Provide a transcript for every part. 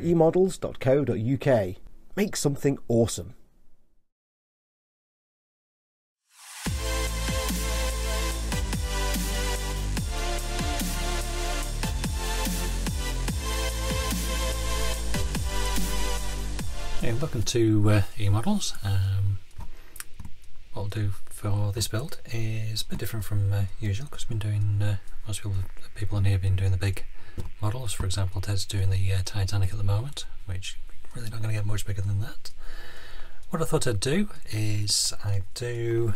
eModels.co.uk. Make something awesome. Hey, welcome to eModels. What I'll do for this build is a bit different from usual, because I've been doing, most people on here have been doing the big models. For example, Ted's doing the Titanic at the moment, which really not going to get much bigger than that. What I thought I'd do is I'd do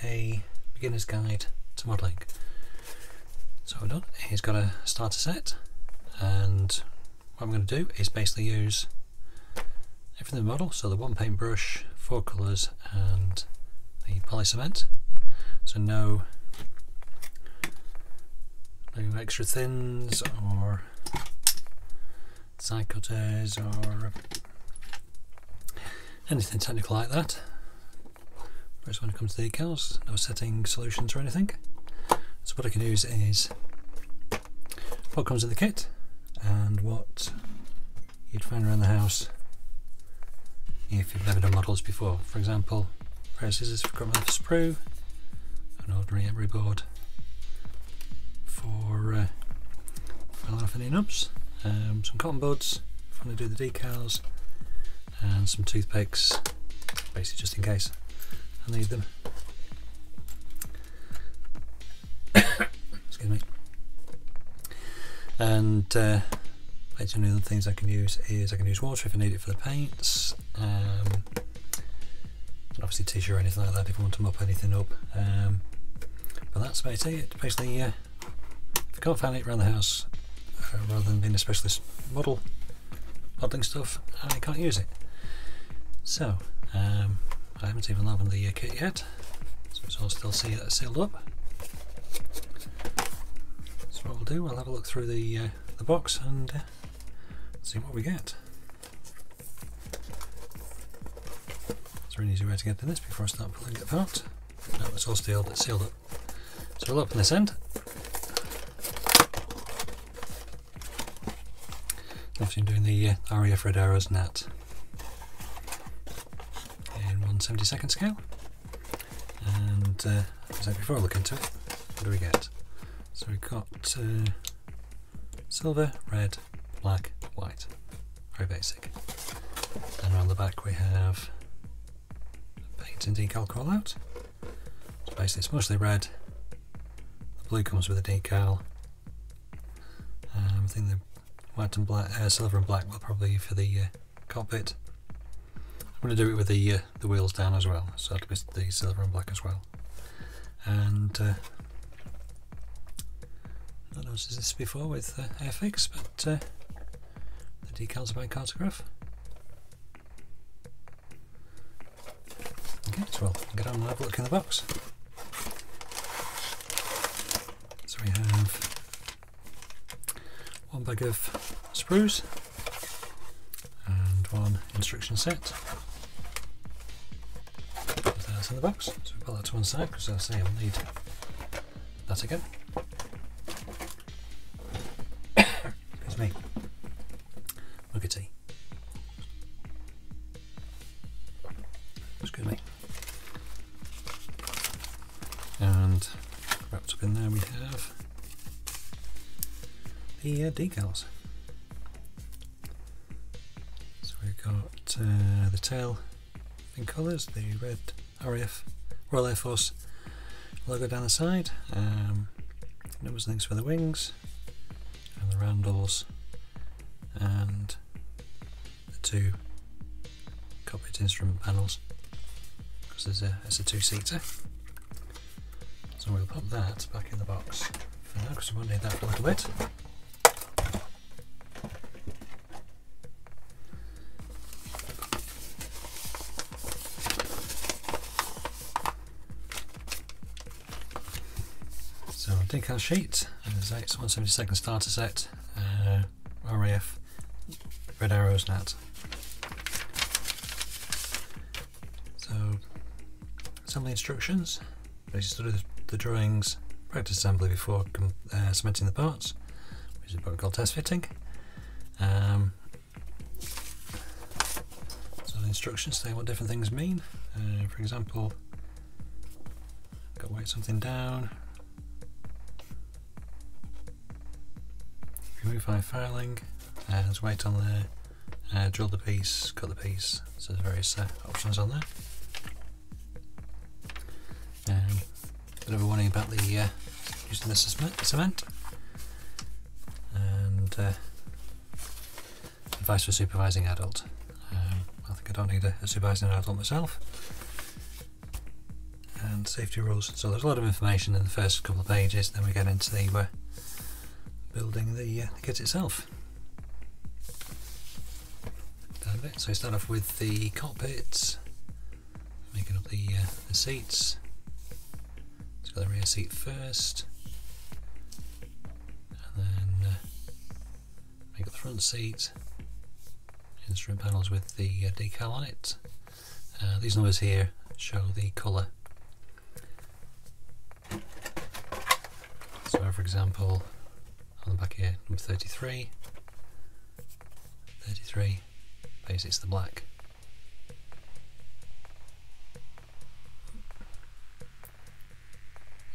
a beginner's guide to modelling. So what I've done is got a starter set, and what I'm going to do is basically use everything in the model, so the one paintbrush, 4 colours and the poly cement. So no extra thins or side cutters or anything technical like that. Whereas when it comes to decals, no setting solutions or anything. So what I can use is what comes in the kit and what you'd find around the house if you've never done models before. For example, a pair of scissors for cutting off a sprue, an ordinary emery board for filing off any nubs, some cotton buds if I want to do the decals, and some toothpicks, basically just in case I need them. Excuse me. And the only other things I can use is I can use water if I need it for the paints, and obviously tissue or anything like that if I want to mop anything up. But that's basically it. Basically, if you can't find it around the house, rather than being a specialist modelling stuff, I can't use it. So I haven't even opened the kit yet, so it's all still sealed up. So what we'll do, we'll have a look through the box and see what we get. Is there an easy way to get to this before I start pulling it apart? No, it's all sealed up. So we'll open this end. Obviously I'm doing the REF Red Arrows GNAT in 1/72 scale. And as I said before I look into it, what do we get? So we've got silver, red, black, white. Very basic. And around the back we have a paint and decal call out. So basically it's mostly red. The blue comes with a decal. I think the white and black, silver and black will probably be for the cockpit. I'm going to do it with the wheels down as well, so that'll be the silver and black as well. And I've noticed this before with Airfix, but the decals are by cartograph. Okay, so we'll get on and have a look in the box. So we have one bag of sprues and one instruction set. That's in the box, so we put that to one side because I'll say I'll need that again. Excuse me. Look at tea. Excuse me. And wrapped up in there we have the decals. So we've got the tail in colours, the red RAF Royal Air Force logo down the side, numbers and things for the wings, and the roundels, and the 2 cockpit instrument panels, because it's a 2-seater. So we'll pop that back in the box for now, because we won't need that for a little bit. So decal sheet, as I say, it's 1/72 starter set, RAF Red Arrows GNAT. So assembly instructions, basically study the drawings, practice assembly before cementing the parts, which is what we call test fitting. instructions saying what different things mean. For example, got to weight something down, remove high filing, there's weight on there, drill the piece, cut the piece, so there's various options on there. Bit of a warning about the using the cement, and advice for supervising adult. I think I don't need a supervising adult myself. And safety rules. So there's a lot of information in the first couple of pages, then we get into the building the kit itself. So we start off with the cockpit, making up the seats. Let's got the rear seat first, and then make up the front seat. Instrument panels with the decal on it. These numbers here show the colour. So for example, on the back here, number 33, basically it's the black.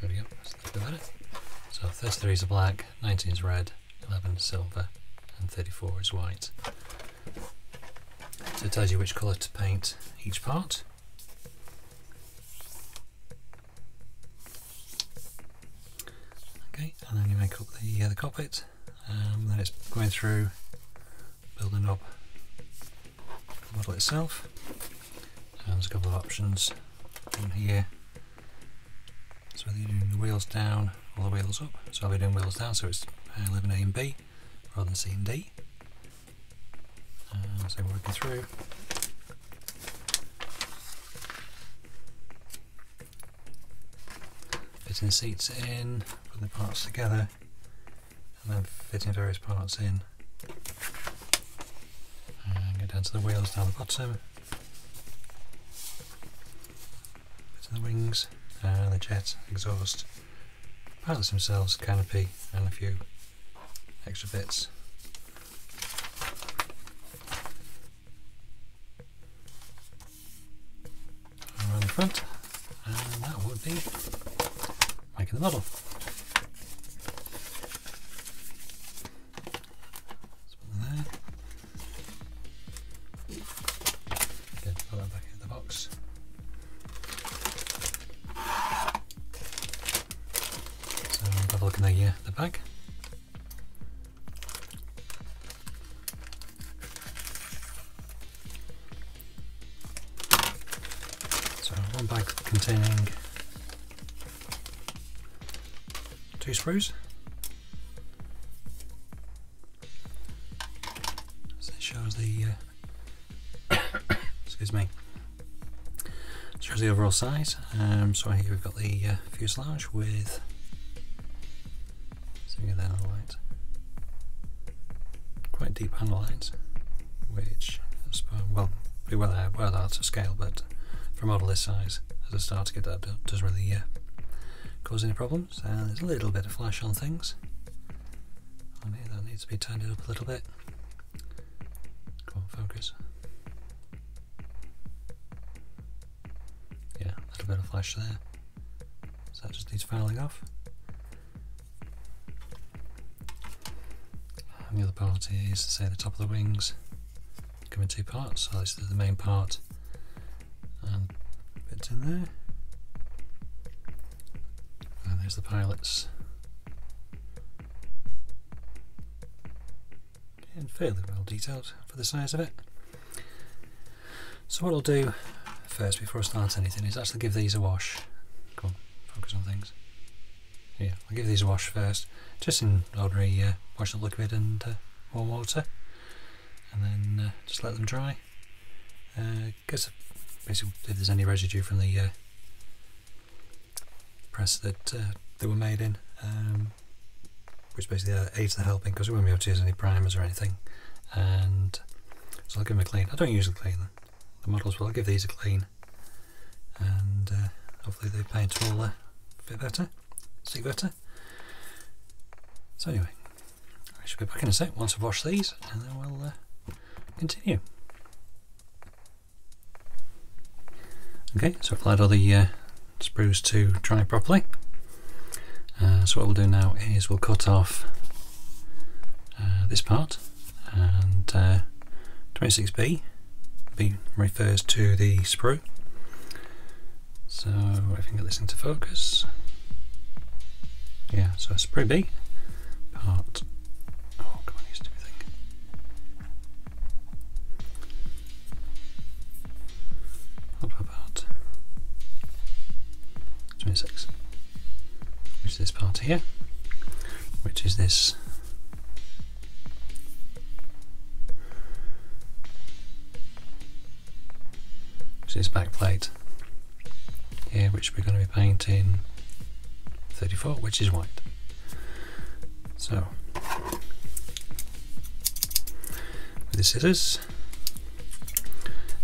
There we go, that's a little bit better. So 33 is a black, 19 is red, 11 is silver, and 34 is white. So it tells you which colour to paint each part. Okay, and then you make up the cockpit, then it's going through building up the model itself. And there's a couple of options on here. So whether you're doing the wheels down or the wheels up. So I'll be doing wheels down, so it's 11 A and B rather than C and D. So working through. Fitting the seats in, putting the parts together, and then fitting various parts in. And go down to the wheels down the bottom. Fitting the wings, and the jet, exhaust, pilots themselves, canopy, and a few extra bits. Around the front, and that would be making the model. There. Again, put that back in the box. So have a look in the bag. So one bag containing 2 sprues. So it shows the excuse me. Shows the overall size. So here we've got the fuselage with there on the light. Quite deep handle lines, which well be well out of scale, but for a model this size, as a starter kit, that doesn't really cause any problems. And there's a little bit of flash on things on here that needs to be tidied up a little bit. Come on, focus. Yeah, a little bit of flash there, so that just needs filing off. And the other part is, say, the top of the wings come in 2 parts. So this is the main part and bits in there. And there's the pilots. And fairly well detailed for the size of it. So what I'll do first before I start anything is actually give these a wash. Come on, focus on things. Yeah, I'll give these a wash first, just in ordinary washing up liquid and warm water, and then just let them dry. Guess basically if there's any residue from the press that they were made in, which basically aids the helping, because we won't be able to use any primers or anything. And so I'll give them a clean. I don't usually clean the models, but I'll give these a clean, and hopefully the paint will fit better. See better. So anyway, I should be back in a sec once I've washed these, and then we'll continue. Okay, so I've allowed all the sprues to dry properly. So what we'll do now is we'll cut off this part, and 26B refers to the sprue. So if I can get this into focus, yeah, so sprue B, part, oh come on, you stupid thing. Part 26, which is this part here, which is this back plate here, which we're going to be painting 34, which is white. So with the scissors,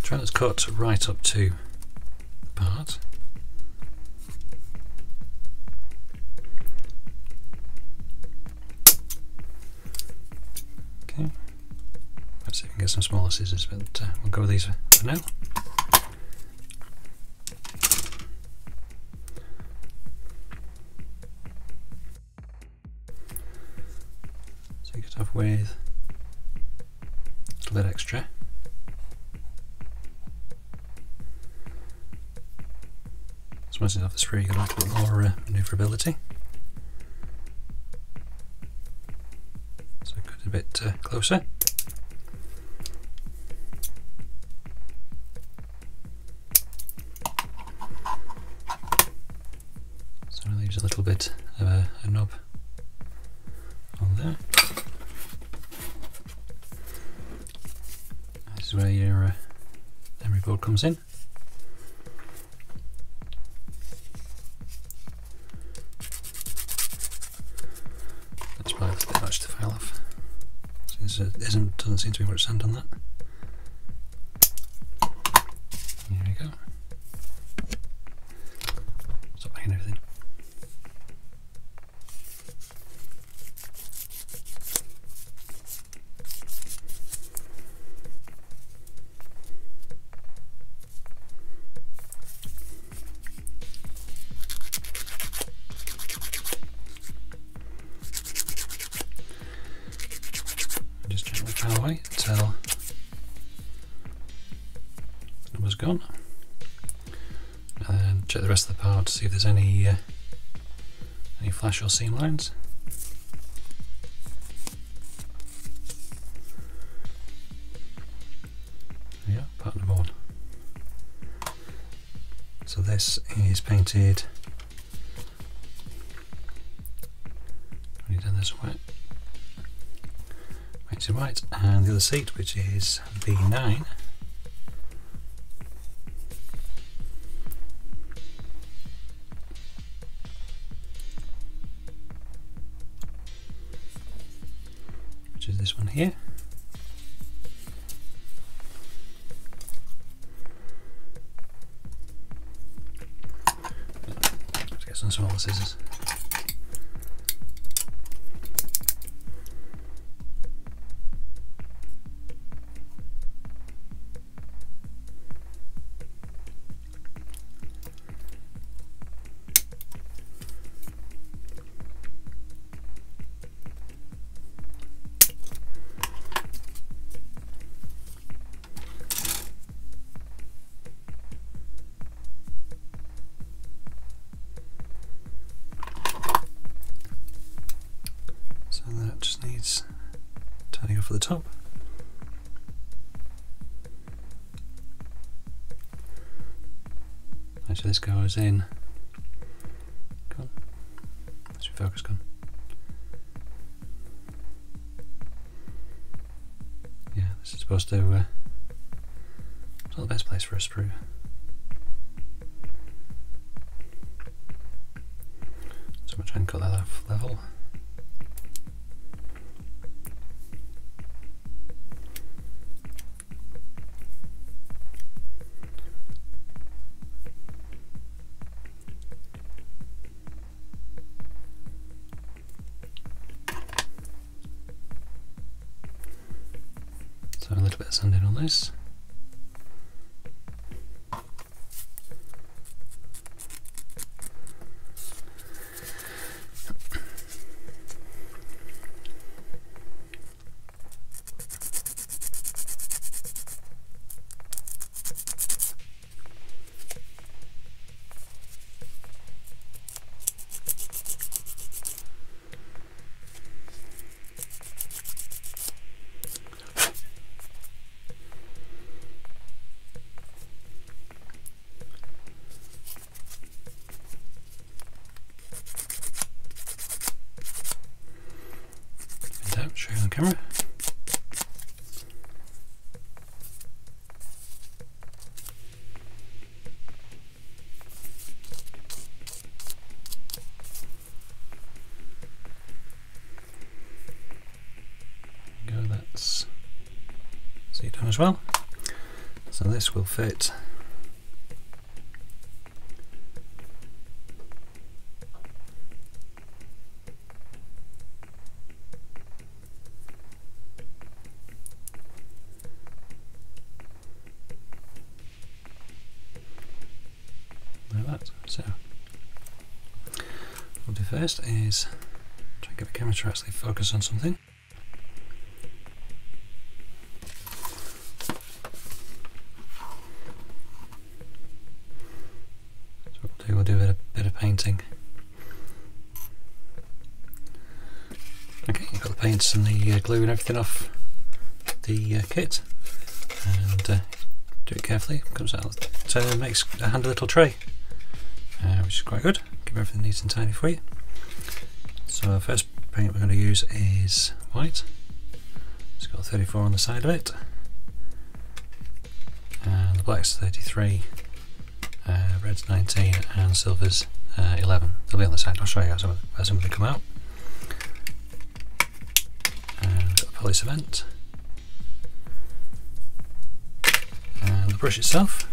try not to cut right up to the part. Okay, let's see if we can get some smaller scissors, but we'll go with these for now. So you get off with a little bit extra. So once it's off the sprue, you're going to have a bit more manoeuvrability. So cut a bit closer. So it leaves a little bit of a knob on there. This is where your emery board comes in. That's probably a bit much to file off, since there doesn't seem to be much sand on that. There we go. Stop making everything. Just gently file away until the number's gone, and then check the rest of the part to see if there's any flash or seam lines. Yeah, part number 1. So this is painted. Already done this white. Painted white, and the other seat, which is B9. Which is this one here. Let's get some smaller scissors. So that just needs turning off at the top. Actually, this goes in. Go on. Let's refocus, gone. Yeah, this is supposed to. It's not the best place for a sprue. So I'm going to try and cut that off level. So a little bit of sanding on this. camera. There we go, that's it done as well. So this will fit like that. So what we'll do first is try and get the camera to actually focus on something. We'll do a bit of painting. Okay, you've got the paints and the glue and everything off the kit, and do it carefully. It comes out, it makes a handy little tray, which is quite good. Keep everything neat and tidy for you. So the first paint we're going to use is white. It's got 34 on the side of it, and the black's 33. Red's 19 and silver's 11. They'll be on the side. I'll show you how some of them come out. And got the poly cement and the brush itself.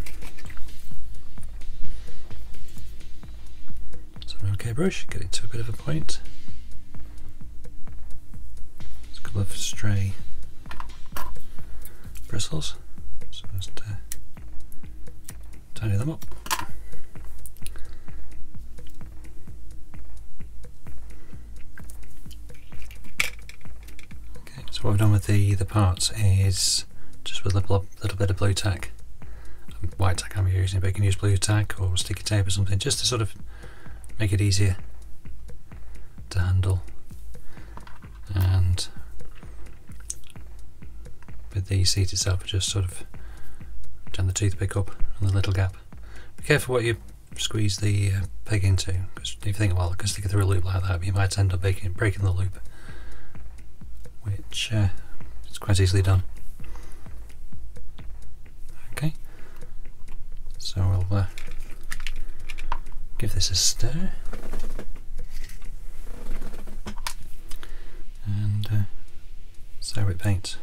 So an OK brush, get it to a bit of a point. There's a couple of stray bristles, so just tidy them up. So what I've done with the parts is just with a little bit of blue tack, white tack I'm using, but you can use blue tack or sticky tape or something, just to sort of make it easier to handle. And with the seat itself, just sort of jam the toothpick up in the little gap. Be careful what you squeeze the peg into, because if you think, well, I can stick it through a loop like that, but you might end up breaking the loop, which is quite easily done. Okay, so we'll give this a stir and see how it paints.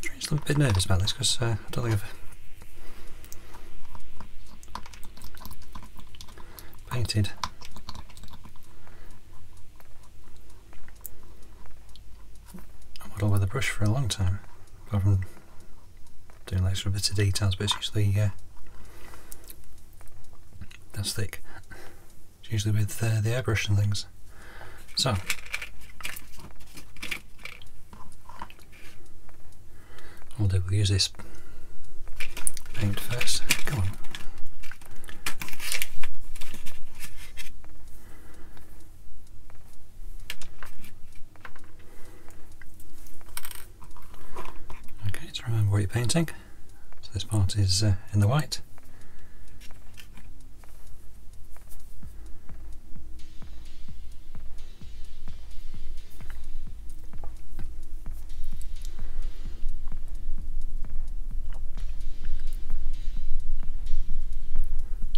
I'm just a little bit nervous about this because I don't think I've painted with a brush for a long time, apart from doing extra bits of details, but it's usually that's thick. It's usually with the airbrush and things. So we'll use this paint first. Come on. Remember what you're painting. So this part is in the white.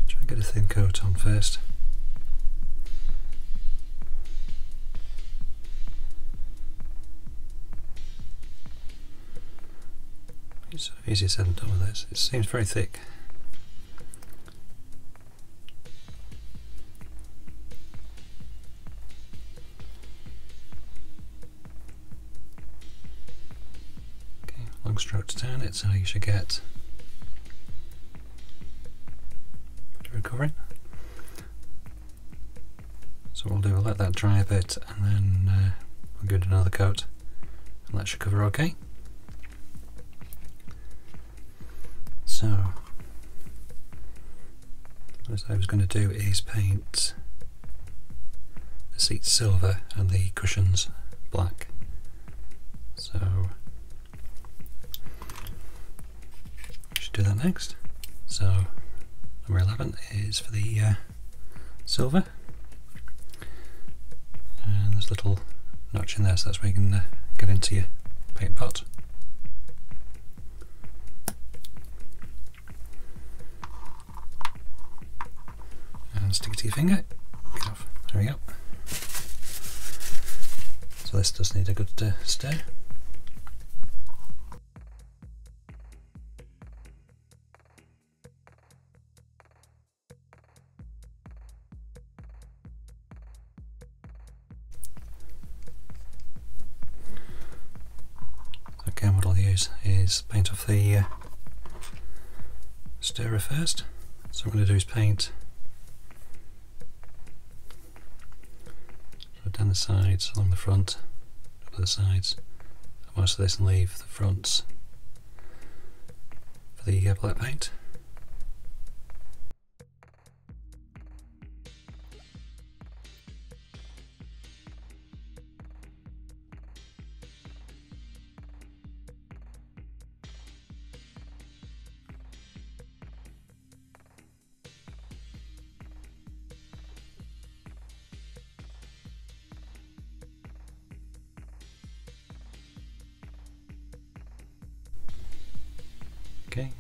Try and get a thin coat on first. It's sort of easier said than done with this. It seems very thick. Okay, long stroke to turn it, so you should get a bit of recovering. So what we'll let that dry a bit, and then we'll give it another coat, and that should cover okay. So, what I was going to do is paint the seats silver and the cushions black. So, we should do that next. So, number 11 is for the silver, and the there's a little notch in there, so that's where you can get into your paint pot. And stick it to your finger. Get off. There we go. So this does need a good stir. Again, what I'll use is paint off the stirrer first. So what I'm going to do is paint down the sides, along the front, up the sides, and most of this, and leave the fronts for the black paint.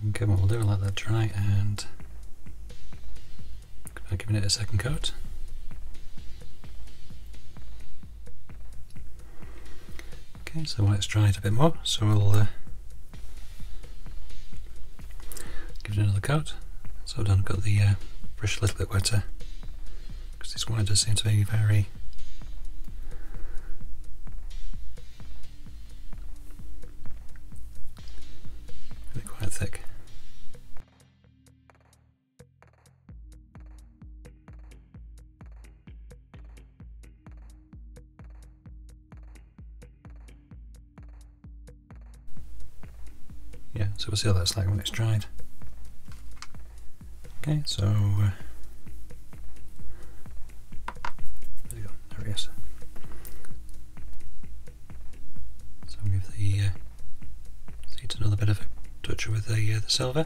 Okay, what we'll do, we'll let that dry and giving it a second coat. Okay, so when it's dried a bit more, so we'll give it another coat. So I've got the brush a little bit wetter because this one does seem to be very quite thick. Yeah, so we'll see how that's like when it's dried. Okay, so there we go, there it is. So we'll give the seat another bit of a touch with the silver.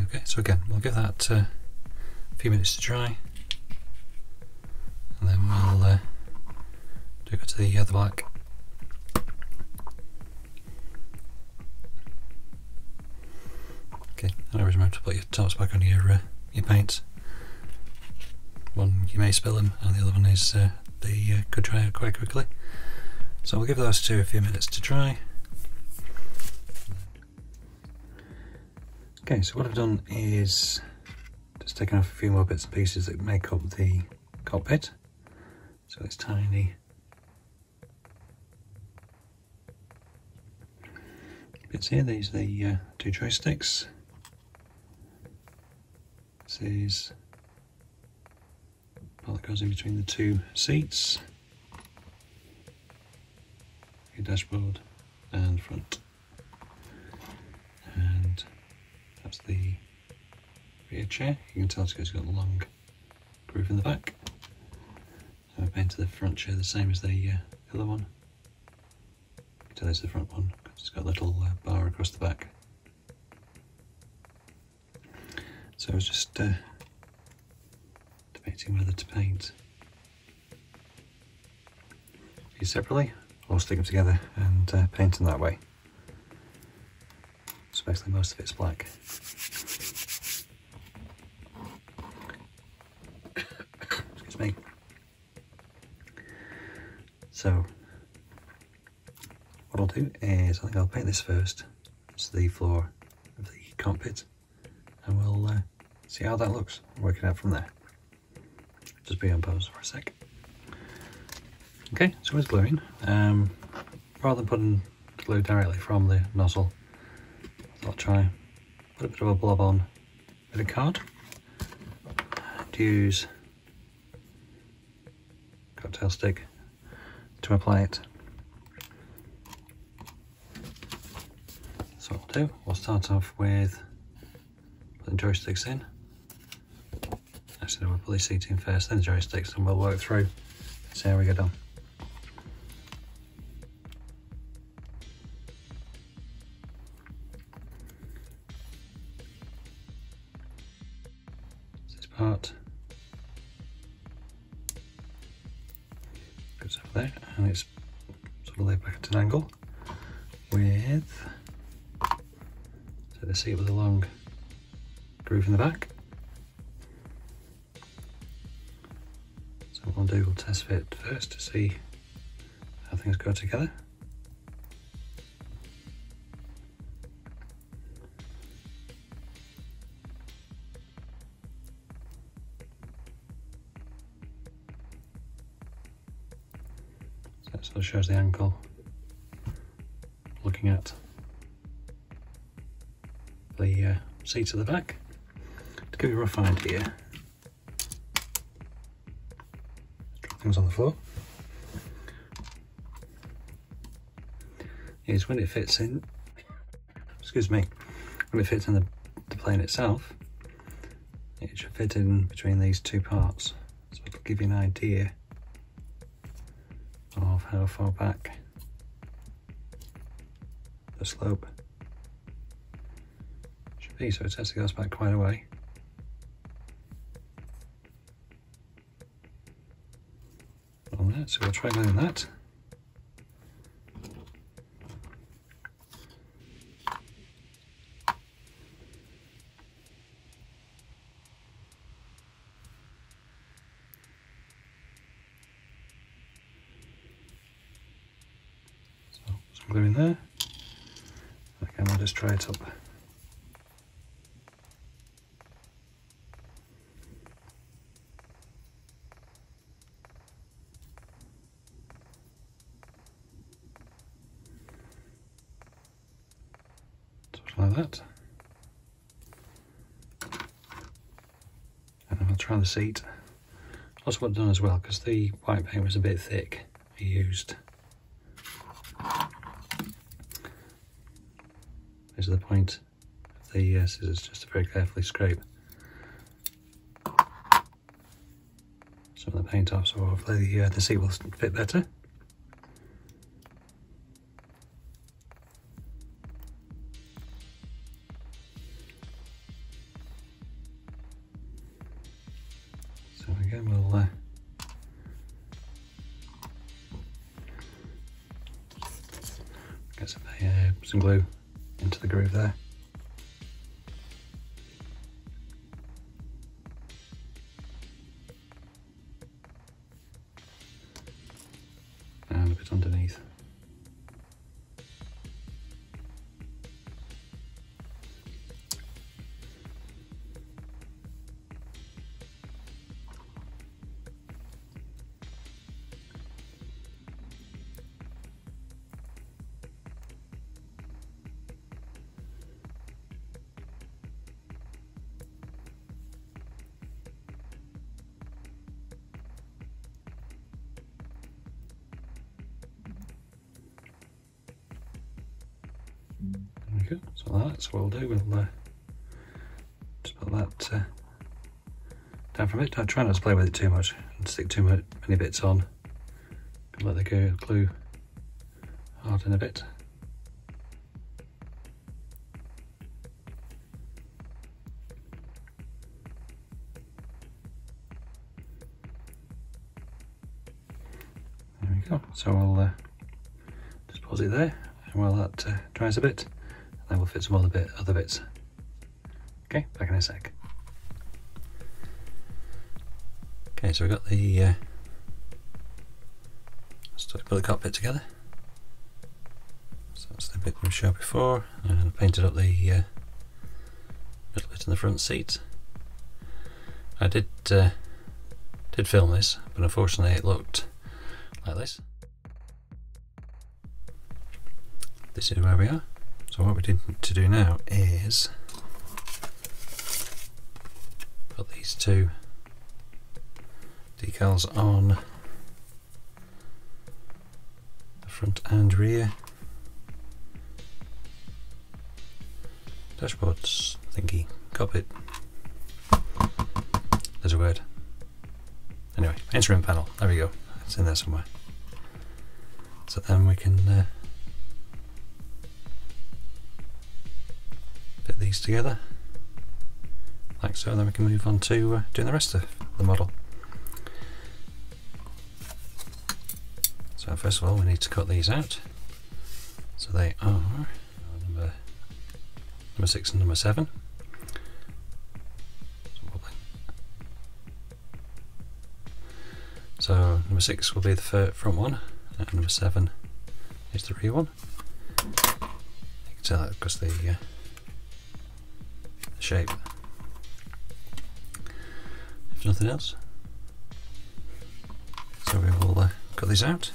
Okay, so again, we'll give that a few minutes to dry, and then we'll go to the black. Okay, and always remember to put your tops back on your paints. One you may spill them, and the other one is they could dry out quite quickly. So we'll give those two a few minutes to dry. Okay, so what I've done is just taken off a few more bits and pieces that make up the cockpit. So it's tiny bits here. These are the two joysticks. This is the part that goes in between the two seats, your dashboard and front. And that's the rear chair. You can tell it's got a long groove in the back. So I've painted the front chair the same as the other one. You can tell it's the front one because it's got a little bar across the back. So I was just debating whether to paint these separately or stick them together and paint them that way. So basically most of it's black. Excuse me. So what I'll do is I think I'll paint this first. It's the floor of the cockpit, and we'll see how that looks. Work it out from there. Just be on pause for a sec. Okay, so it's gluing. Rather than putting glue directly from the nozzle, I'll try put a bit of a blob on a bit of card and use cocktail stick to apply it do, we'll start off with putting joysticks in. Actually, we'll put the seating first, then the joysticks, and we'll work through and see how we get on. This part goes over there, and it's sort of laid back at an angle with the seat with a long groove in the back. So what we'll do, we'll test fit first to see how things go together. So that sort of shows the angle looking at the seat at the back. To give you a rough idea, drop things on the floor, is when it fits in, excuse me, when it fits in the plane itself, it should fit in between these two parts. So it'll give you an idea of how far back the slope should be, so it actually goes back quite a way. On that, so we'll try doing that. So some glue in there. Again, we'll just try it up. Like that, and I'll try the seat. That's what I've done as well, because the white paint was a bit thick. I used this is the point of the scissors, just to very carefully scrape some of the paint off, so hopefully the seat will fit better. So again, we'll get some glue into the groove there. And a bit underneath. There we go. So that's what we'll do. We'll just put that down from it. Don't try not to play with it too much and stick too many bits on. Let the glue harden a bit. There we go. So I'll just pause it there, and while that dries a bit, then we'll fit some other bits. Okay, back in a sec. Okay, so we've got the put the cockpit together. So that's the bit we showed before, and painted up the middle bit in the front seat. I did film this, but unfortunately it looked like this. This is where we are. So what we need to do now is put these two decals on the front and rear Dashboards, thingy, cockpit. There's a word. Anyway, instrument panel. There we go. It's in there somewhere. So then we can fit these together like so, and then we can move on to doing the rest of the model. So first of all we need to cut these out. So they are number 6 and number 7. So number 6 will be the front one, and number 7 is the rear one. You can tell that because the shape. If nothing else, so we will cut these out.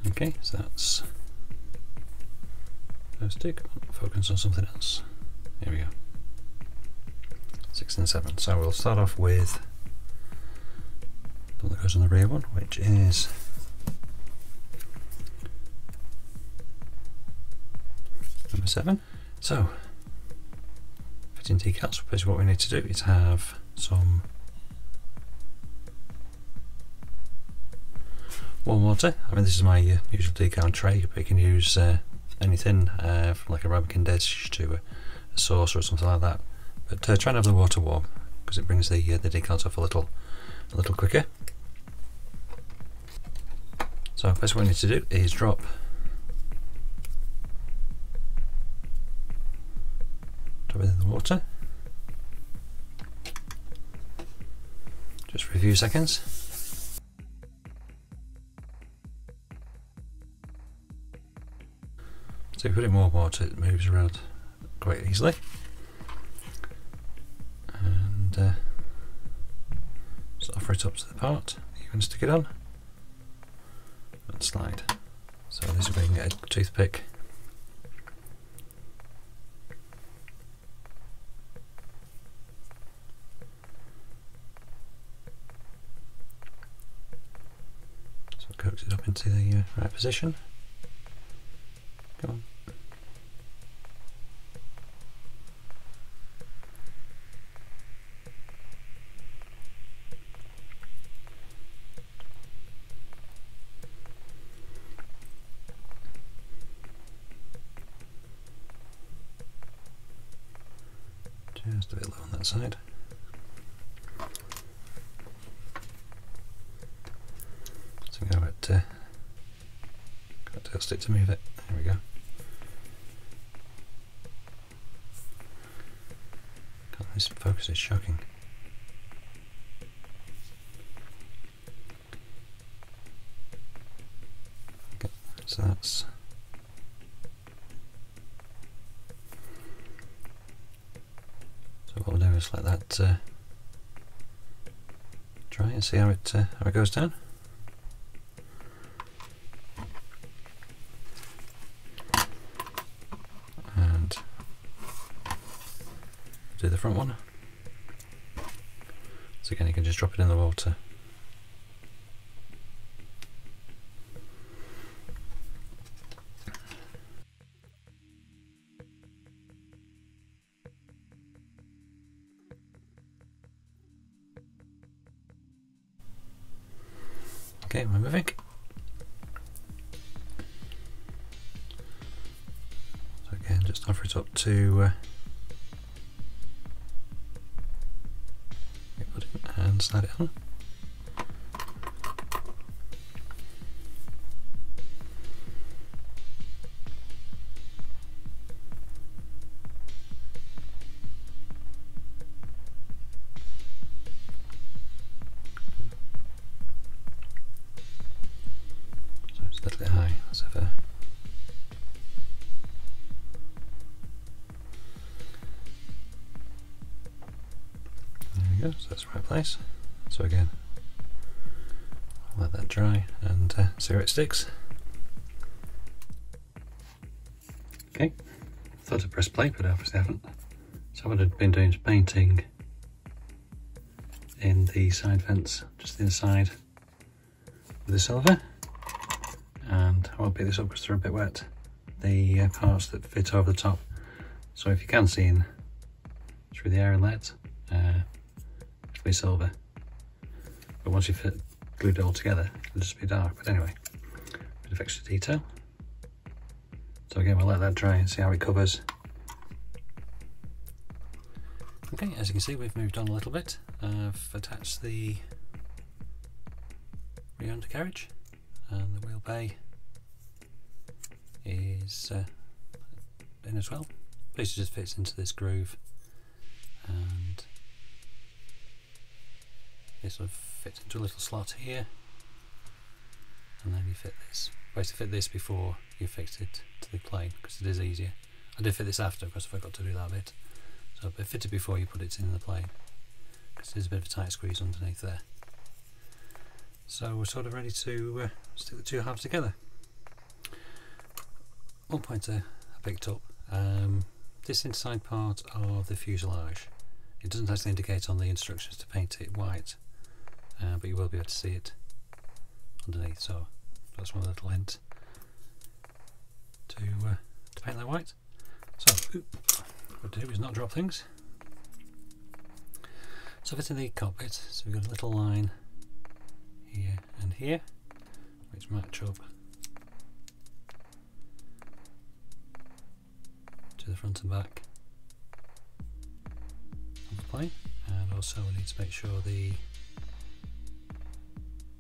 Okay, so that's first two. Focus on something else. Here we go. 6 and 7. So we'll start off with the one that goes on the rear one, which is number 7. So fitting decals. Basically, what we need to do is have some warm water. I mean, this is my usual decal tray, but you can use anything from like a ramekin dish to a sauce or something like that. But try and have the water warm because it brings the decals off a little quicker. So first what we need to do is drop it in the water just for a few seconds. So if you put in more water, it moves around quite easily. And just offer it up to the part that you want to stick it on and slide. So this is where you can get a toothpick. So coax it up into the right position. Come on. Just a bit low on that side. So go at got tail stick to move it. There we go. God, this focus is shocking. Okay, so that's what we'll do is let that dry and see how it goes down. And do the front one. So again, you can just drop it in the water. Okay, we're moving. So again, just offer it up to and slide it on. A little bit high, as ever. There we go, so that's the right place. So again, I'll let that dry and see where it sticks. Okay, thought I'd press play, but obviously I haven't. So what I've been doing is painting in the side vents, just inside, with the silver. And I won't pick this up because they're a bit wet. The parts that fit over the top. So if you can see in through the air inlet, it'll be silver. But once you've glued it all together, it'll just be dark. But anyway, a bit of extra detail. So again, we'll let that dry and see how it covers. Okay, as you can see, we've moved on a little bit. I've attached the rear undercarriage, and the wheel bay is in as well. Basically just fits into this groove, and it sort of fits into a little slot here, and then you fit this. Basically fit this before you fix it to the plane, because it is easier. I did fit this after, because I forgot to do that bit. So fit it before you put it in the plane, because there's a bit of a tight squeeze underneath there. So we're sort of ready to stick the two halves together. One point I picked up, this inside part of the fuselage, it doesn't actually indicate on the instructions to paint it white, but you will be able to see it underneath, so that's one little hint to paint that white. So what to do is not drop things. So fitting the cockpit, so we've got a little line here and here which match up to the front and back of the plane, and also we need to make sure the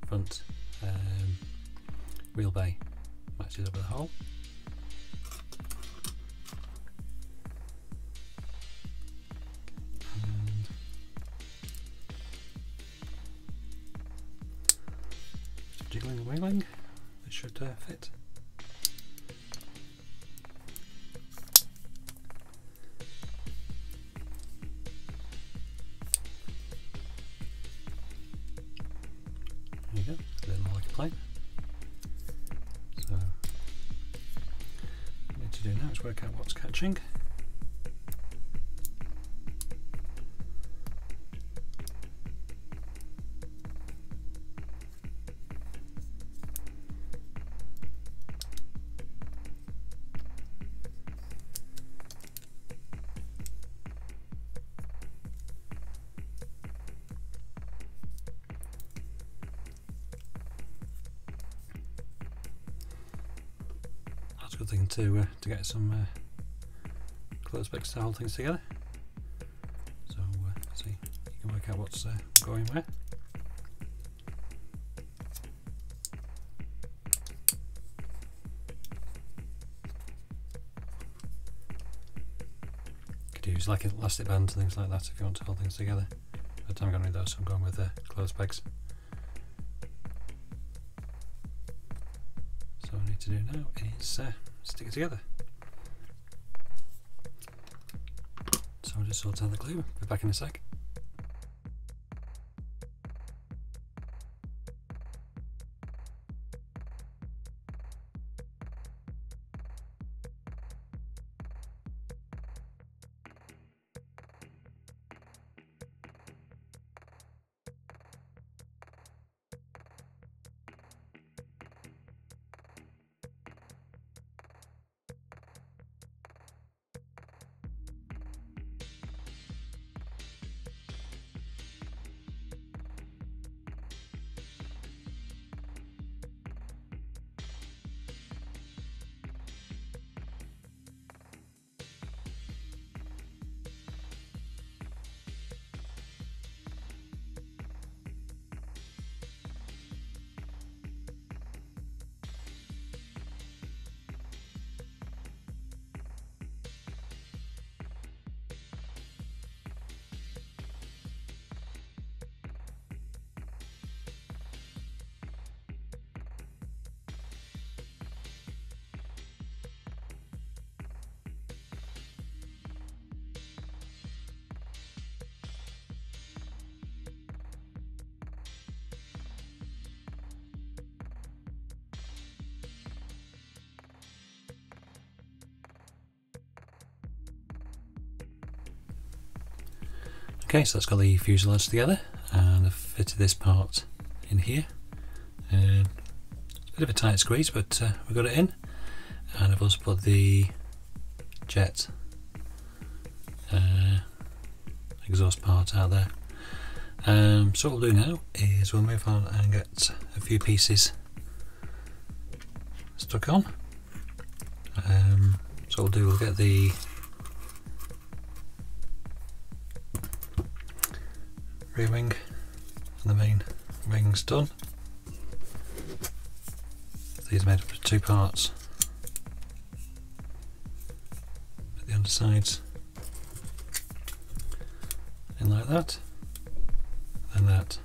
front wheel bay matches up with the hole. Jiggling and wiggling, it should fit. There you go, a bit more like a plane. So what I need to do now is work out what's catching. That's a good thing to get some close specs to hold things together. So see, you can work out what's going where. Could use like elastic bands and things like that if you want to hold things together. But I'm going to need those, so I'm going with close pegs. So what I need to do now is stick it together. So I'll just sort out the glue, be back in a sec. Okay, so that's got the fuselage together, and I've fitted this part in here. It's a bit of a tight squeeze, but we've got it in. And I've also put the jet exhaust part out there. So what we'll do now is we'll move on and get a few pieces stuck on. So what we'll get the rear wing and the main wings done. These are made up of two parts. Put the undersides in like that, and that.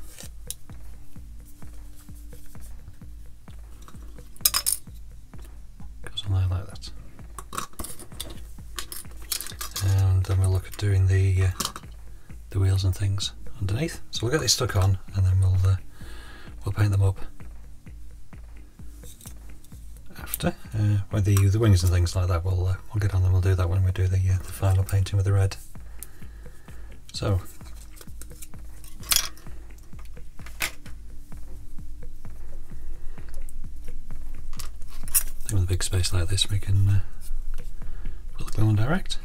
Goes on there like that. And then we'll look at doing the wheels and things underneath. So we'll get these stuck on, and then we'll paint them up after. With the wings and things like that, we'll get on them. We'll do that when we do the final painting with the red. So with a big space like this, we can put the glue on direct.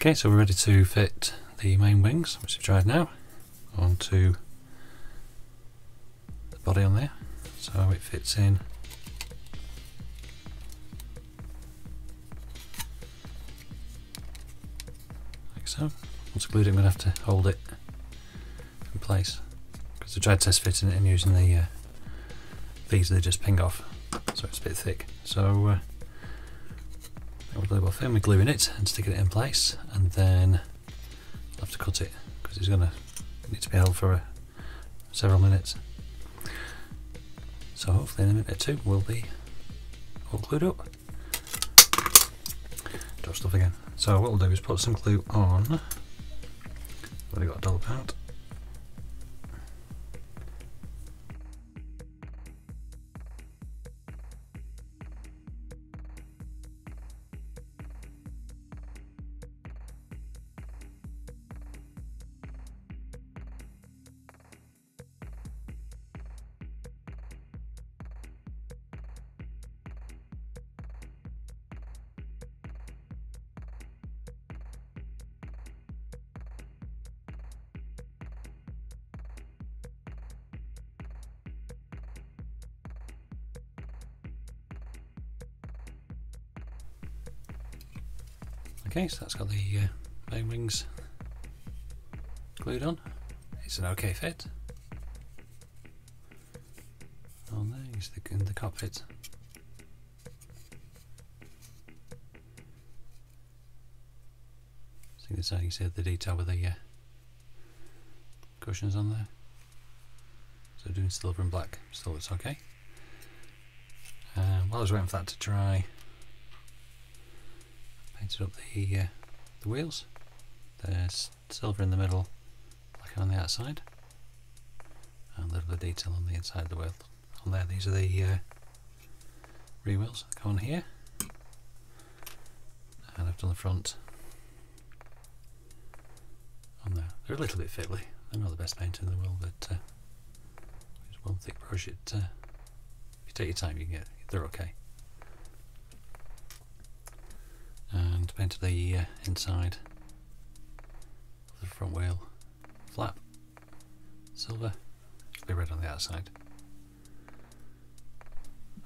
Okay, so we're ready to fit the main wings, which we've tried now, onto the body on there. So it fits in like so. Once I glued it, I'm going to have to hold it in place, because I tried test fitting it and using the these, they just ping off, so it's a bit thick. So we'll firmly glue in it and sticking it in place, and then I'll have to cut it because it's going to need to be held for several minutes. So hopefully in a minute or two we'll be all glued up. Drop stuff again. So what we'll do is put some glue on. I've already got a dollop out. Okay, so that's got the main wings glued on. It's an okay fit. On there, you stick in the cockpit. See this, you see the detail with the cushions on there. So doing silver and black still looks okay. While I was waiting for that to dry, painted up the wheels. There's silver in the middle, black on the outside, and a little bit of detail on the inside of the wheel. On there, these are the rear wheels that go on here, and I've done the front on there. They're a little bit fiddly. They're not the best paint in the world, but it's one thick brush. If you take your time, you can get. They're okay. And painted the inside of the front wheel flap silver, the red on the outside.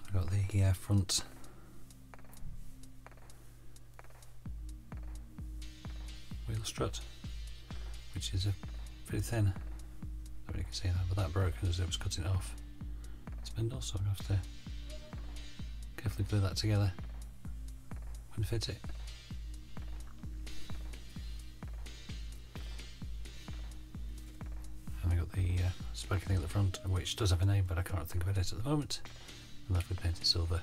I've got the front wheel strut, which is pretty thin. I don't know if you can see that, but that broke as it was cutting it off the spindle, so I'm going to have to carefully glue that together when fit it. And I got the spiky thing at the front, which does have a name, but I can't think of it at the moment. And that'll be painted silver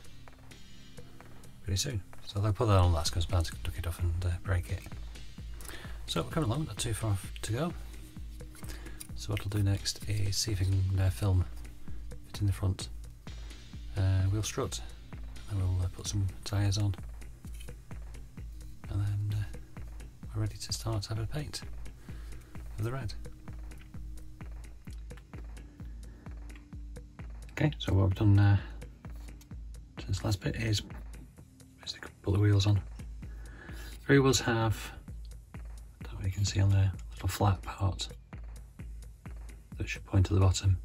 pretty soon. So I'll put that on last because I'm bound to tuck it off and break it. So we're coming along, not too far to go. So what I'll do next is see if I can film it in the front wheel strut. And we'll put some tyres on, and then we're ready to start having a paint of the red. Okay, so what I've done since the last bit is basically put the wheels on. Rear wheels have, I don't know what you can see on the little flat part that should point to the bottom.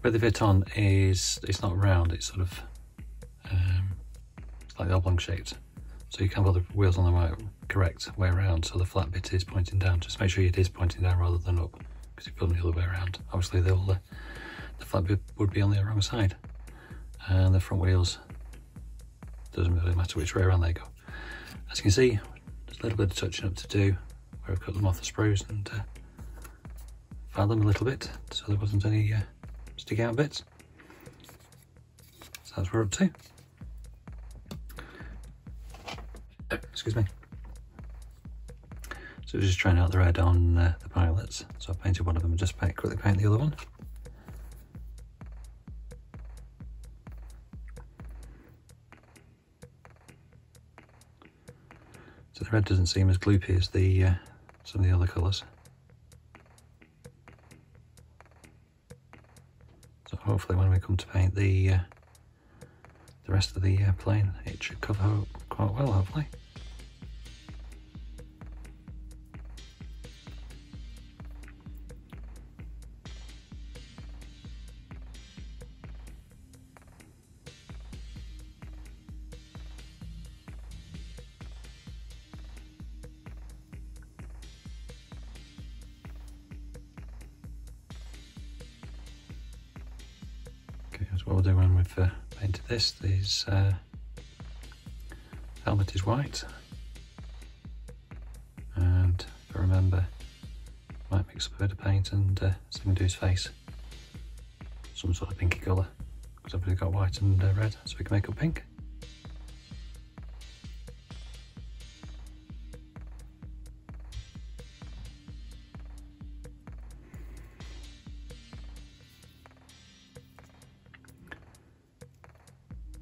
Where they fit on is, it's not round, it's sort of it's like oblong shaped, so you can put the wheels on the correct way around, so the flat bit is pointing down. Just make sure it is pointing down rather than up, because if you put them the other way around, obviously the flat bit would be on the wrong side. And the front wheels, doesn't really matter which way around they go. As you can see, there's a little bit of touching up to do where I've cut them off the sprues and filed them a little bit so there wasn't any stick out bits. So that's where we're up to. Excuse me. So just trying out the red on the pilots. So I painted one of them and just quickly paint the other one. So the red doesn't seem as gloopy as the some of the other colours. So hopefully when we come to paint the rest of the plane, it should cover up quite well, hopefully. Okay, that's what we'll do when we've painted this. This helmet is white, and if I remember, I might mix up a bit of paint and something to his face, some sort of pinky colour, because I've already got white and red, so we can make up pink.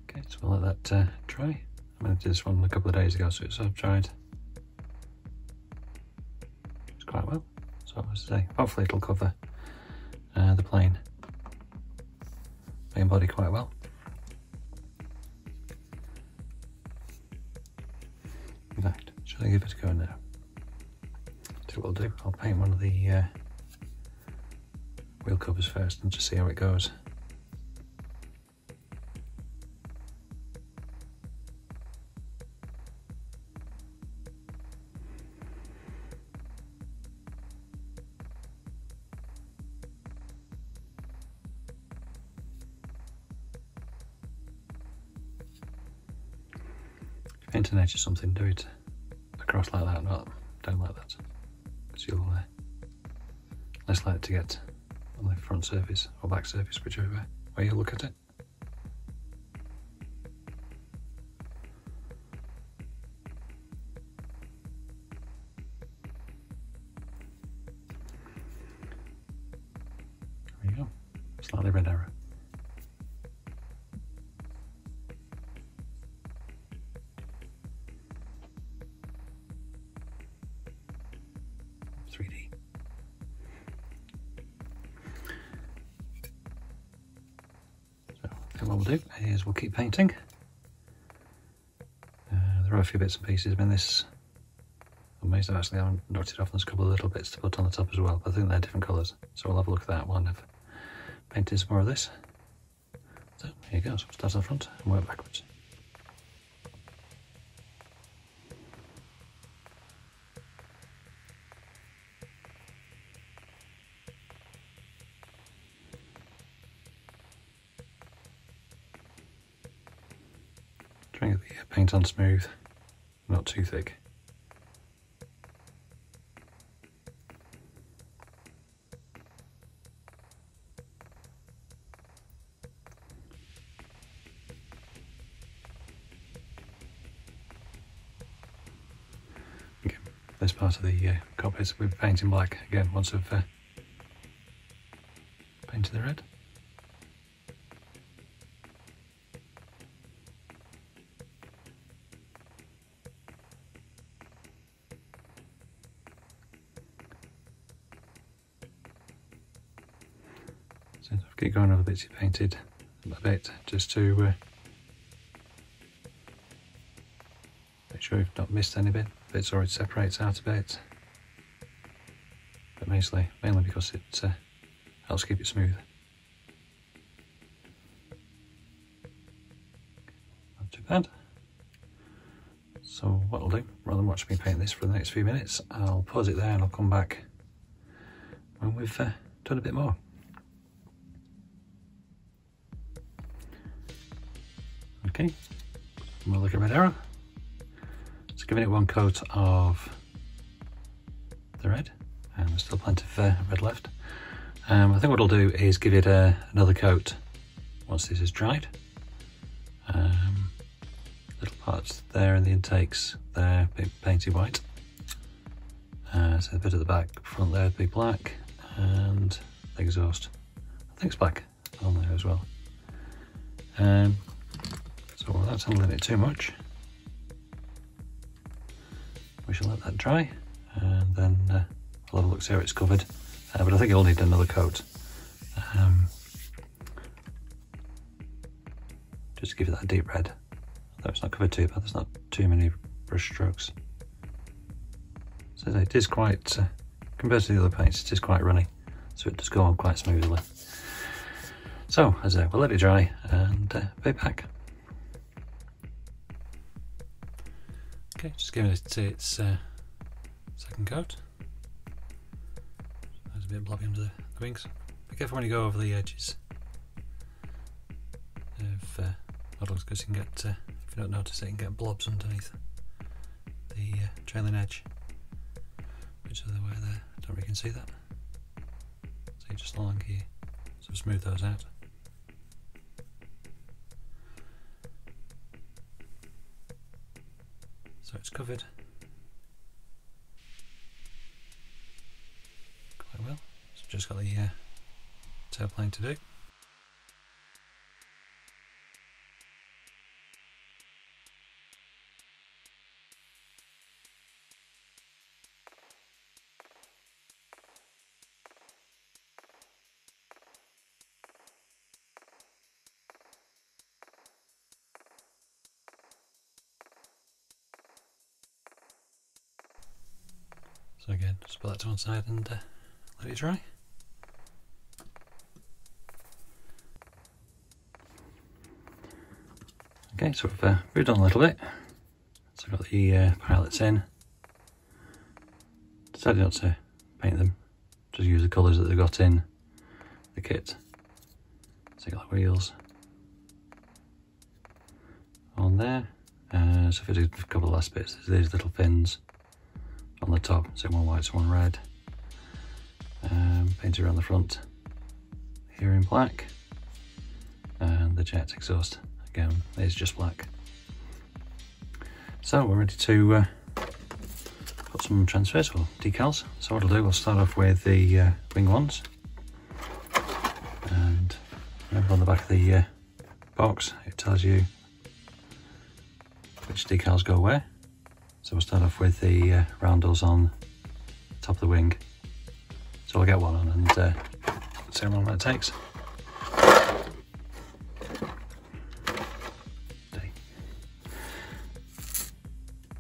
Okay, so we'll let that dry. I did this one a couple of days ago, so it's dried. It's quite well. So as I say, hopefully it'll cover the plane, main body quite well. In fact, shall I give it a go now? So what I'll do, I'll paint one of the wheel covers first and just see how it goes. Painting edge is something, do it across like that, not down like that, because you'll less likely to get on the front surface or back surface, whichever way you look at it. slightly red arrow. What we'll do is we'll keep painting. There are a few bits and pieces. I mean, this, I'm amazed I actually haven't knocked it off. There's a couple of little bits to put on the top as well, but I think they're different colours. So we'll have a look at that one. I've painted some more of this. So here goes. We'll start on the front and work backwards. Trying to get the paint on smooth, not too thick. Okay, this part of the cockpit we'll paint in black again once I've painted the red. So I'll keep going over the bits you painted a bit just to make sure you've not missed any bits or it separates out a bit. But mainly because it helps keep it smooth. Not too bad. So what I'll do, rather than watch me paint this for the next few minutes, I'll pause it there and I'll come back when we've done a bit more. Okay, we'll look at red arrow. So giving it one coat of the red, and there's still plenty of red left. I think what I'll do is give it another coat once this is dried. Little parts there in the intakes there, painted white. So the bit at the back, front there, be black, and the exhaust, I think it's black on there as well. So without handling it too much, we shall let that dry, and then I'll have a look, see how it's covered. But I think it'll need another coat, just to give it that deep red. Though it's not covered too bad, there's not too many brush strokes. So it is quite, compared to the other paints, it is quite runny, so it does go on quite smoothly. So as I say, we'll let it dry and be back. Okay, just giving it its second coat. There's a bit blobby under the wings. Be careful when you go over the edges of models, because you can get, if you don't notice it, you can get blobs underneath the trailing edge, which are the way there. I don't know if you can see that. So just along here, so smooth those out. So it's covered quite well. So just got the tailplane to do. So again, just put that to one side and let it dry. Okay, so we've moved on a little bit. So I've got the pilots in. Decided not to paint them, just use the colours that they've got in the kit. So you got the wheels on there. So if I do a couple of last bits, there's these little fins on the top, so one white, so one red. Painted around the front here in black, and the jet exhaust again is just black. So we're ready to put some transfers or decals. So what I'll do, we'll start off with the wing ones, and Remember on the back of the box it tells you which decals go where. So we'll start off with the roundels on top of the wing. So I'll get one on and see how long that takes.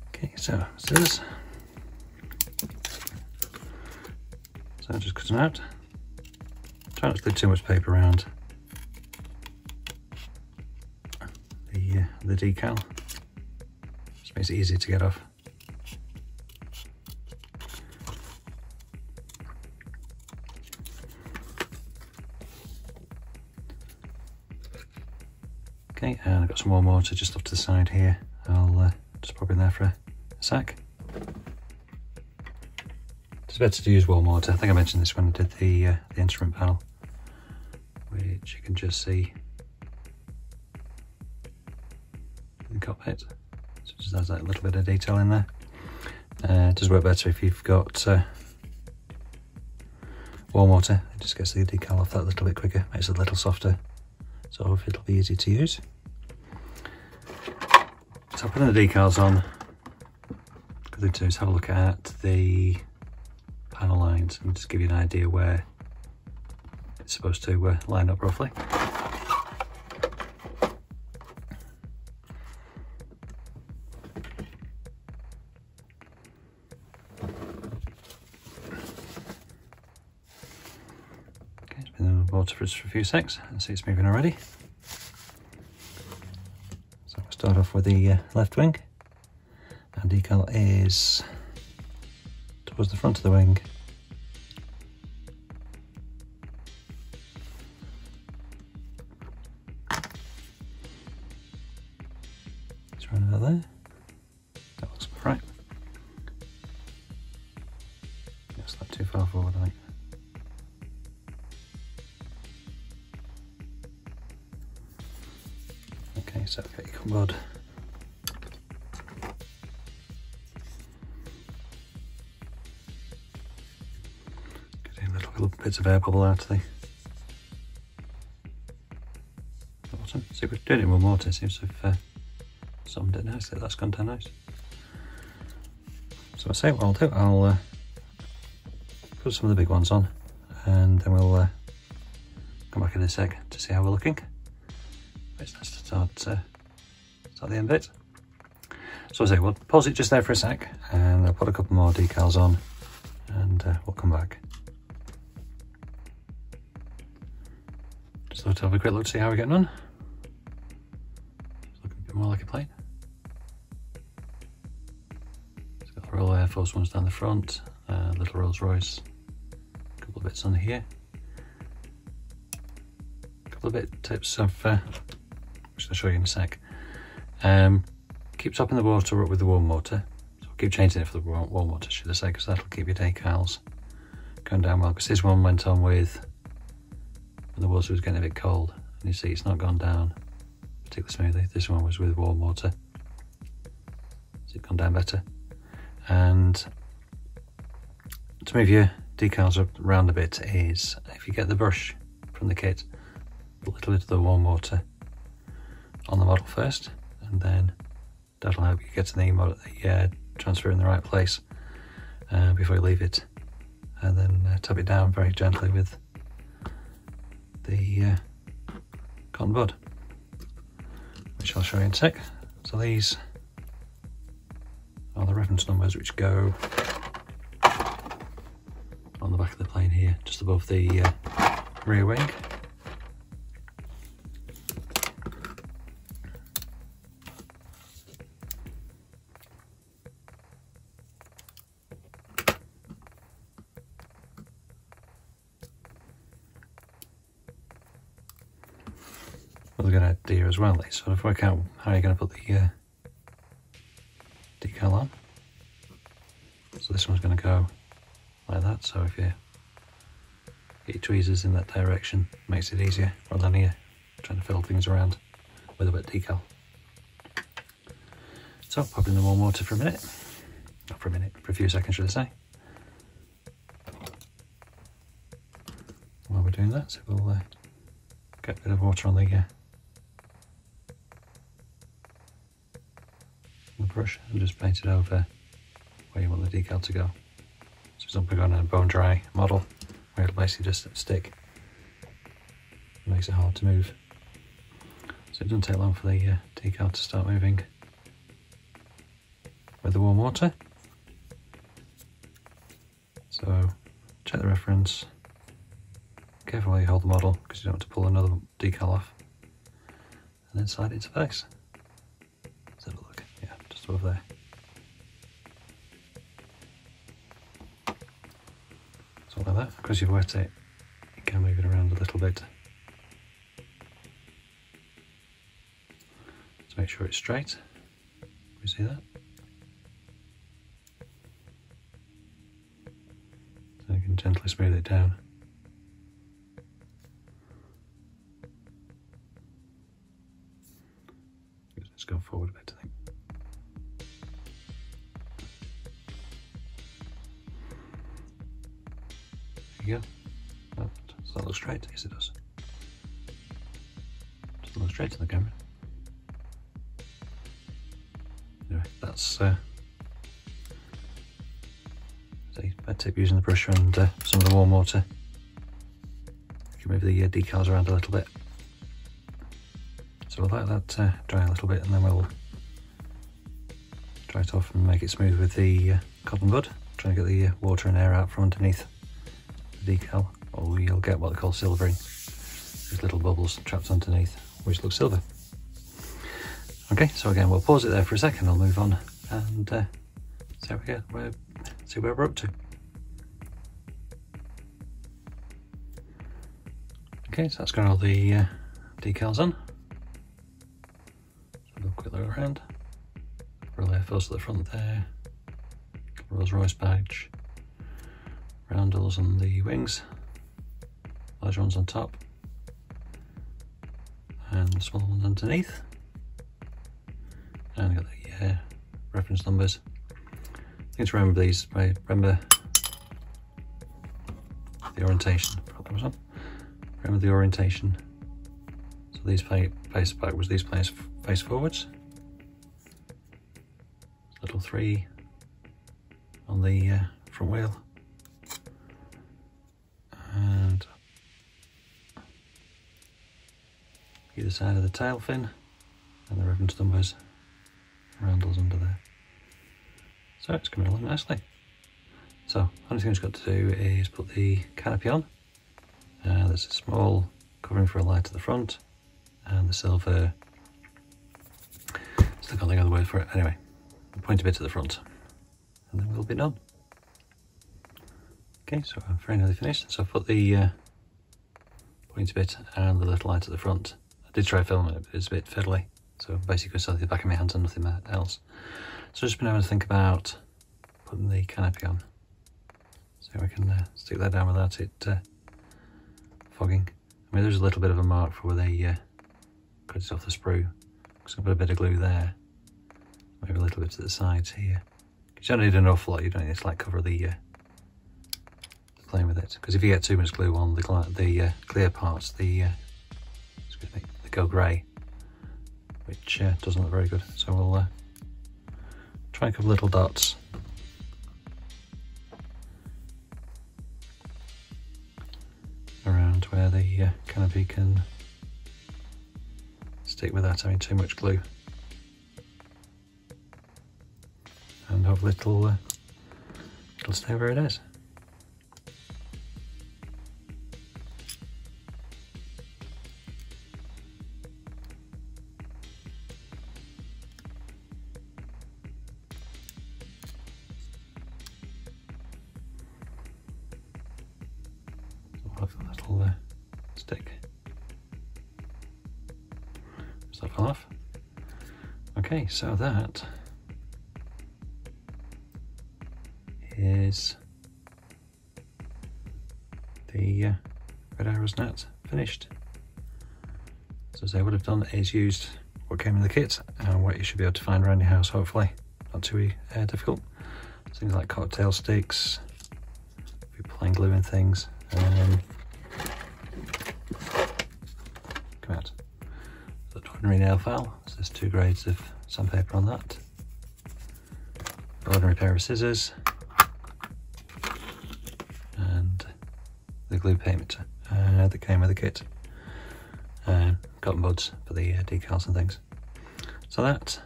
Okay, so scissors. So just cut them out. Try not to leave too much paper around the decal. Just makes it easier to get off. Okay, and I've got some more mortar just off to the side here. I'll just pop in there for a sec. It's better to use warm mortar. I think I mentioned this when I did the instrument panel, which you can just see in the cockpit. So it just has that little bit of detail in there. It does work better if you've got warm mortar. It just gets the decal off that a little bit quicker, makes it a little softer, so it'll be easy to use. So putting the decals on, what I'm going to do is have a look at the panel lines and just give you an idea where it's supposed to line up roughly. Okay, spin the water for a few secs and see it's moving already. So we'll start off with the left wing, and decal is towards the front of the wing. Just run about there. That looks right. It's not too far forward, I think. Okay, so get your cupboard. Getting little bits of air bubble out of the bottom. See, we're doing it with mortar, it seems to have summed it nicely. That's gone down nice. So I say what I'll do, I'll put some of the big ones on, and then we'll come back in a sec to see how we're looking. It's nice to start the end bit. So I say we'll pause it just there for a sec, and I'll put a couple more decals on, and we'll come back. Just thought to have a quick look to see how we're getting on. It's looking a bit more like a plane. It's got the Royal Air Force ones down the front, little Rolls Royce, a couple of bits on here, a couple of bit tips of which I'll show you in a sec. Keep topping the water up with the warm water. So keep changing it for the warm water, should I say, because that'll keep your decals going down well. Because this one went on with when the water was getting a bit cold, and you see it's not gone down particularly smoothly. This one was with warm water, so it's gone down better. And to move your decals up around a bit is, if you get the brush from the kit, a little bit of the warm water on the model first, and then that'll help you get to the transfer in the right place before you leave it, and then tap it down very gently with the cotton bud, which I'll show you in a sec. So these are the reference numbers which go on the back of the plane here, just above the rear wing. With a good idea as well, is sort of work out how you're going to put the decal on. So this one's going to go like that, so if you get your tweezers in that direction, it makes it easier rather than here trying to fill things around with a bit of decal. So pop in the warm water for a minute, not for a minute, for a few seconds should I say. While we're doing that, so we'll get a bit of water on the brush and just paint it over where you want the decal to go. So for example, we're going on a bone dry model where it'll basically just stick. It makes it hard to move. So it doesn't take long for the decal to start moving with the warm water. So check the reference. Careful where you hold the model because you don't want to pull another decal off. And then slide it into place. Let's have a look. Yeah, just over there. So like that. Because you've wet it, you can move it around a little bit. To make sure it's straight. You see that? So you can gently smooth it down. Let's go forward a bit, I think. There you go. Oh, does that look straight? Yes, it does. Doesn't look straight to the camera. Anyway, that's see, bad tip using the brush and some of the warm water. You can move the decals around a little bit. So we'll let that dry a little bit and then we'll dry it off and make it smooth with the cotton bud. Trying to get the water and air out from underneath the decal, or you'll get what they call silvering. These little bubbles trapped underneath, which look silver. Okay, so again, we'll pause it there for a second. I'll move on and see where we're up to. Okay, so that's got all the decals on. So we'll quick look around. Roll Airfix at the front there. Rolls Royce badge. Roundels on the wings. Large ones on top. And small ones underneath. And got the reference numbers. I think to remember these, remember the orientation. Remember the orientation. So these face backwards, these face forwards. Little 3 on the front wheel. And either side of the tail fin. And the reference numbers. Roundels under there. So it's coming along nicely. So only thing we've got to do is put the canopy on. There's a small covering for a light at the front and the silver, still can't think of the word for it, anyway, the pointy bit at the front, and then we'll be done. Okay, so I'm very nearly finished. So I've put the pointy bit and the little light at the front. I did try filming it, but it's a bit fiddly, so basically it's the back of my hands and nothing else. So just been able to think about putting the canopy on. So we can stick that down without it fogging. I mean, there's a little bit of a mark for where they cut it off the sprue. So I'll put a bit of glue there. Maybe a little bit to the sides here. You don't need an awful lot, you don't need to like cover the plane with it. Because if you get too much glue on the clear parts, they go grey, which doesn't look very good. So we'll try a couple little dots. Around where the canopy can stick without having too much glue, and hopefully it'll stay where it is. A little stick. Does that fall off? Okay, so that is the Red Arrows GNAT finished. So as I would have done is used what came in the kit and what you should be able to find around your house, hopefully. Not too difficult. Things like cocktail sticks, if you're applying glue and things. ordinary nail file, so there's 2 grades of sandpaper on that. Ordinary pair of scissors, and the glue paint that came with the kit. Cotton buds for the decals and things. So that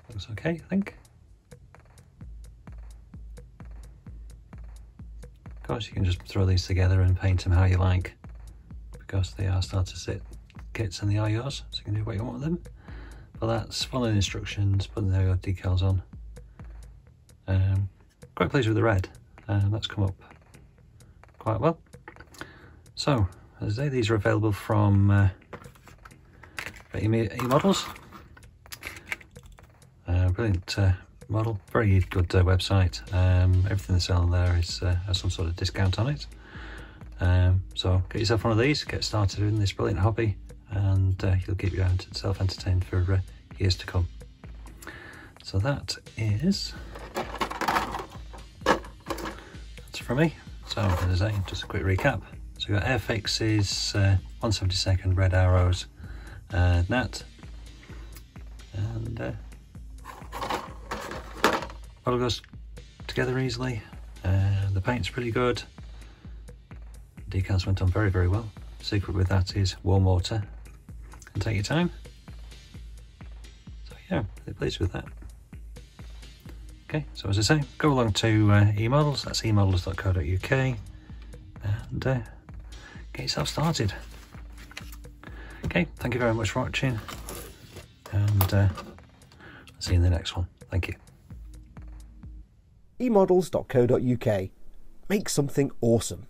looks okay, I think. Of course, you can just throw these together and paint them how you like, because they are starter set kits and they are yours, so you can do what you want with them. But that's following the instructions, putting the decals on. Quite pleased with the red. That's come up quite well. So, as I say, these are available from eModels. Brilliant model, very good website. Everything they're selling there is has some sort of discount on it. So get yourself one of these, get started in this brilliant hobby, and you'll keep yourself entertained for years to come. So that is that's from me. So as I say, just a quick recap. So we've got Airfix's 1/72 red arrows GNAT, and model goes together easily. The paint's pretty good. Decals went on very, very well. Secret with that is warm water and take your time. So yeah, really pleased with that. Okay, so as I say, go along to eModels, that's emodels.co.uk, and get yourself started. Okay, thank you very much for watching, and I'll see you in the next one. Thank you. eModels.co.uk. Make something awesome.